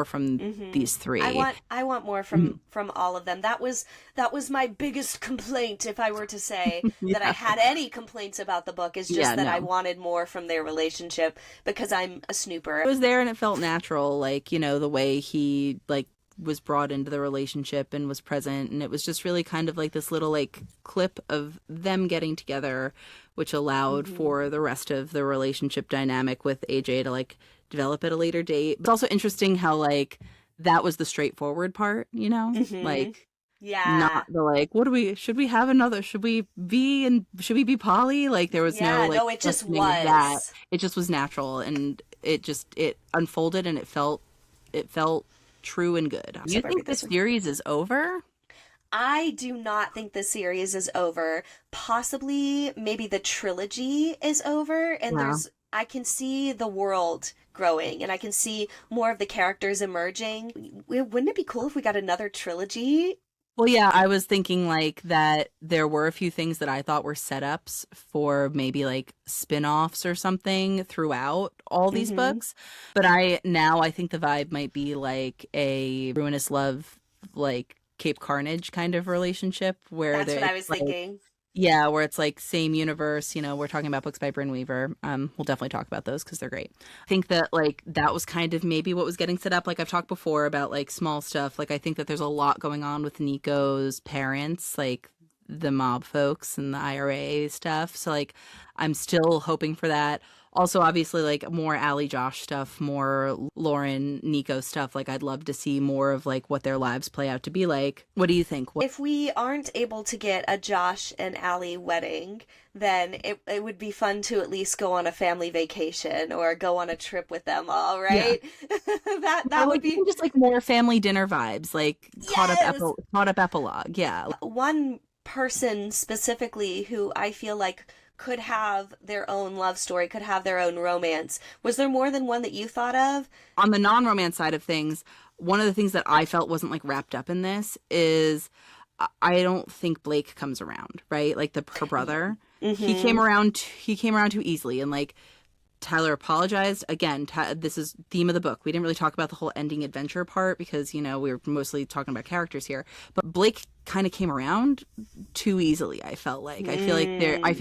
from these three. I want more from all of them. That was my biggest complaint, if I were to say that I had any complaints about the book, is just I wanted more from their relationship because I'm a snooper. It was there and it felt natural, like, you know, the way he like was brought into the relationship and was present, and it was just really kind of like this little like clip of them getting together, which allowed for the rest of the relationship dynamic with AJ to like develop at a later date. It's also interesting how like that was the straightforward part, you know, like not the like, should we have another, should we be poly, like there was no like, it just was it just was natural, and it unfolded, and it felt true and good. Do you think the series is over? I do not think the series is over. Possibly, maybe the trilogy is over, and I can see the world growing, and I can see more of the characters emerging. Wouldn't it be cool if we got another trilogy? Well, yeah, I was thinking like that there were a few things that I thought were setups for maybe like spin-offs or something throughout all these books. But I think the vibe might be like a Ruinous Love, like Cape Carnage kind of relationship where that's what I was thinking. Yeah, where it's like same universe, you know, we're talking about books by Bryn Weaver. We'll definitely talk about those because they're great. I think that like that was kind of maybe what was getting set up. Like I've talked before about like small stuff. Like I think that there's a lot going on with Nico's parents, like the mob folks and the IRA stuff. So like I'm still hoping for that. Also, obviously, like more Allie Josh stuff, more Lauren Nico stuff. Like, I'd love to see more of like what their lives play out to be like. What do you think? If we aren't able to get a Josh and Allie wedding, then it would be fun to at least go on a family vacation or go on a trip with them all, Yeah. right? That Or would like be even just like more family dinner vibes, like yes. caught up epilogue. Yeah. One person specifically who I feel like could have their own love story, could have their own romance. Was there more than one that you thought of? On the non-romance side of things, one of the things that I felt wasn't like wrapped up in this is I don't think Blake comes around, right? Like her brother. Mm-hmm. He came around too easily, and like Tyler apologized again. This is theme of the book. We didn't really talk about the whole ending adventure part because we were mostly talking about characters here. But Blake kind of came around too easily. I felt like I feel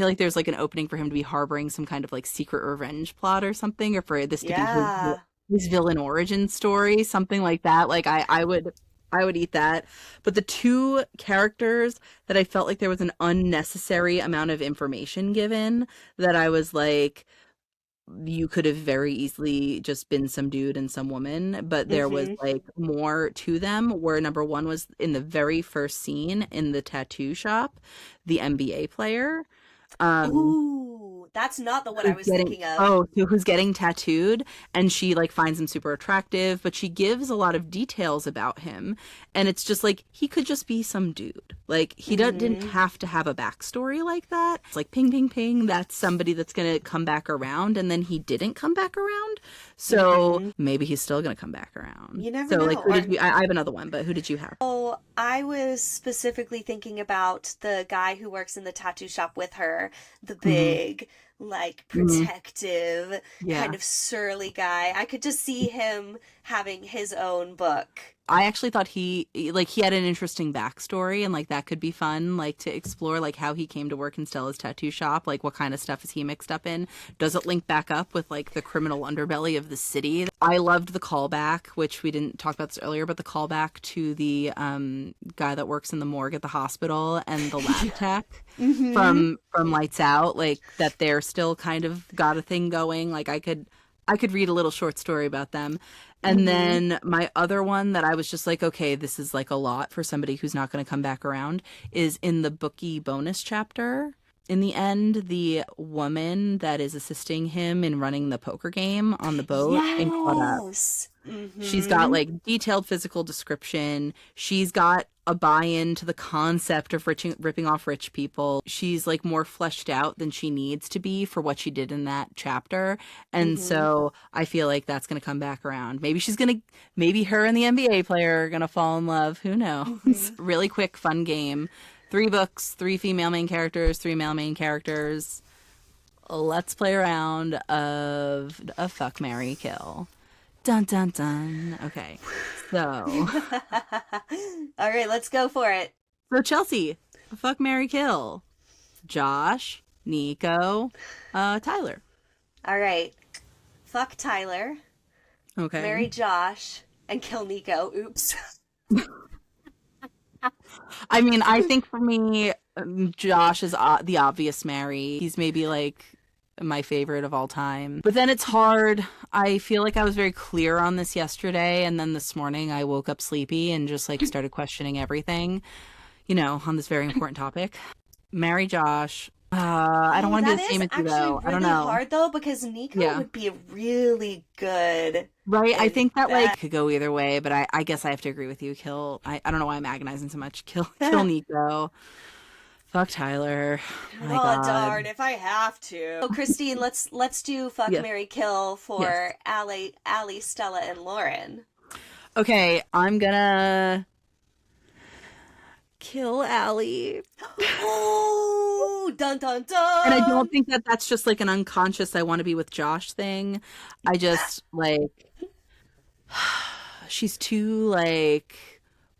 like there's like an opening for him to be harboring some kind of like secret revenge plot or something, or for this to be Yeah. his villain origin story, something like that. Like I would eat that. But the two characters that I felt like there was an unnecessary amount of information given, that I was like, you could have very easily just been some dude and some woman, but there was Mm-hmm. like more to them, where number one was in the very first scene in the tattoo shop, the NBA player. Um Ooh, that's not the one I was thinking of. who's getting tattooed, and she like finds him super attractive, but she gives a lot of details about him, and it's just like he could just be some dude. Like didn't Mm-hmm. have to have a backstory like that. It's like ping ping ping, that's somebody that's gonna come back around, and then he didn't come back around. So Mm-hmm. maybe he's still gonna come back around. You never So like know. who Or did you I have another one, but who did you have? oh, I was specifically thinking about the guy who works in the tattoo shop with her, the Hmm. big, like, Hmm. protective, kind Yeah. of surly guy. I could just see him having his own book. I actually thought he had an interesting backstory, and like that could be fun, like to explore like how he came to work in Stella's tattoo shop, like what kind of stuff is he mixed up in? Does it link back up with like the criminal underbelly of the city? I loved the callback, which we didn't talk about this earlier, but the callback to the guy that works in the morgue at the hospital and the lab tech Mm-hmm. from Lights Out, like that they're still kind of got a thing going. Like I could read a little short story about them. And Mm-hmm. then my other one that I was just like, okay, this is like a lot for somebody who's not going to come back around, is in the bookie bonus chapter. In the end, the woman that is assisting him in running the poker game on the boat in Caught Up, Yes. she's got Mm-hmm. like detailed physical description. She's got a buy-in to the concept of ripping off rich people. She's like more fleshed out than she needs to be for what she did in that chapter. And Mm-hmm. so I feel like that's going to come back around. Maybe her and the NBA player are going to fall in love. Who knows? Mm-hmm. Really quick, fun game. 3 books, 3 female main characters, 3 male main characters. Let's play around of a fuck, marry, kill. Dun dun dun. Okay. So All right, let's go for it. Chelsea, fuck Mary Kill. Josh, Nico, Tyler. All right. Fuck Tyler, Okay. marry Josh, and kill Nico. Oops. I mean, I think for me, Josh is the obvious Mary. He's maybe like my favorite of all time. But then it's hard. I feel like I was very clear on this yesterday, and then this morning I woke up sleepy and just like started questioning everything, on this very important topic. Marry Josh. I don't Oh, want to do that the same is as you actually though. I don't really know. hard though, because Nico Yeah. would be really good Right. I in think that that. like could go either way, but I guess I have to agree with you. I don't know why I'm agonizing so much. Kill Nico. Fuck Tyler. My Oh God. darn, if I have to. So Christine, let's do fuck Yes. Mary Kill Yes. for Allie, Stella, and Lauren. Okay, I'm gonna kill Allie. Oh, dun dun And I dun. don't think that that's just like an unconscious I want to be with Josh thing. I just like she's too like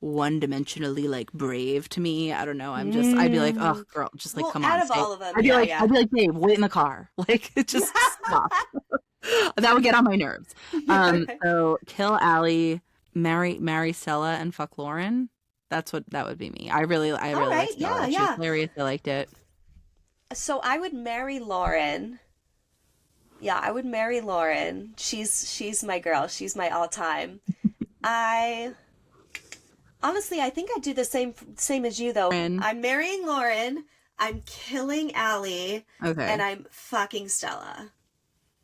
one-dimensionally like brave to me. I don't know. I'd be like, "Oh, Mm. girl, just like Well, come out on, of stay." all of them, yeah, yeah. I'd be like, "Babe, wait in the car." Like just stop. That would get on my nerves. So kill Allie, marry Stella, and fuck Lauren. That would be me. I All really like right, yeah, Stella. She was yeah. hilarious. I liked it. So I would marry Lauren Yeah, I would marry Lauren. She's my girl. She's my all-time. I honestly, I think I'd do the same as you though. Lauren. I'm marrying Lauren. I'm killing Allie. Okay. And I'm fucking Stella.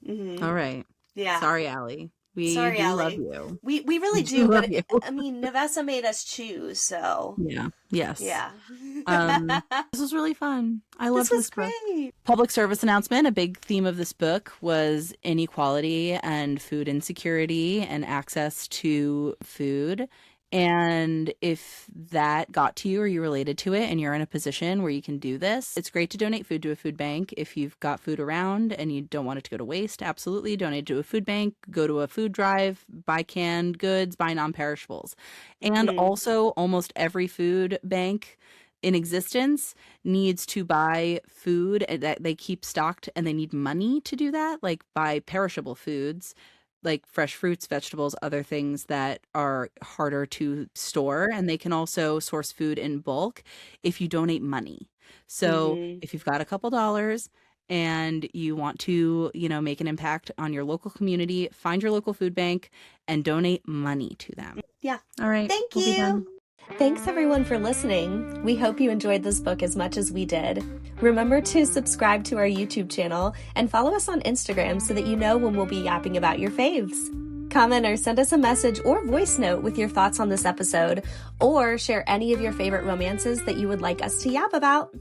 All right. Yeah. Sorry, Allie. We Sorry, do Allie. love you. We really do, love but you. I mean, Navessa made us choose, so Yeah. Yes. yeah. This was really fun. I love this book. great. Public service announcement. A big theme of this book was inequality and food insecurity and access to food. And if that got to you or you related to it and you're in a position where you can do this, it's great to donate food to a food bank. If you've got food around and you don't want it to go to waste, absolutely donate to a food bank, go to a food drive, buy canned goods, buy non-perishables. And also almost every food bank in existence needs to buy food that they keep stocked, and they need money to do that, like buy perishable foods, like fresh fruits, vegetables, other things that are harder to store. And they can also source food in bulk if you donate money. So if you've got a couple dollars and you want to, make an impact on your local community, find your local food bank and donate money to them. Yeah. All right. Thank you. Thanks everyone for listening. We hope you enjoyed this book as much as we did. Remember to subscribe to our YouTube channel and follow us on Instagram so that you know when we'll be yapping about your faves. Comment or send us a message or voice note with your thoughts on this episode, or share any of your favorite romances that you would like us to yap about.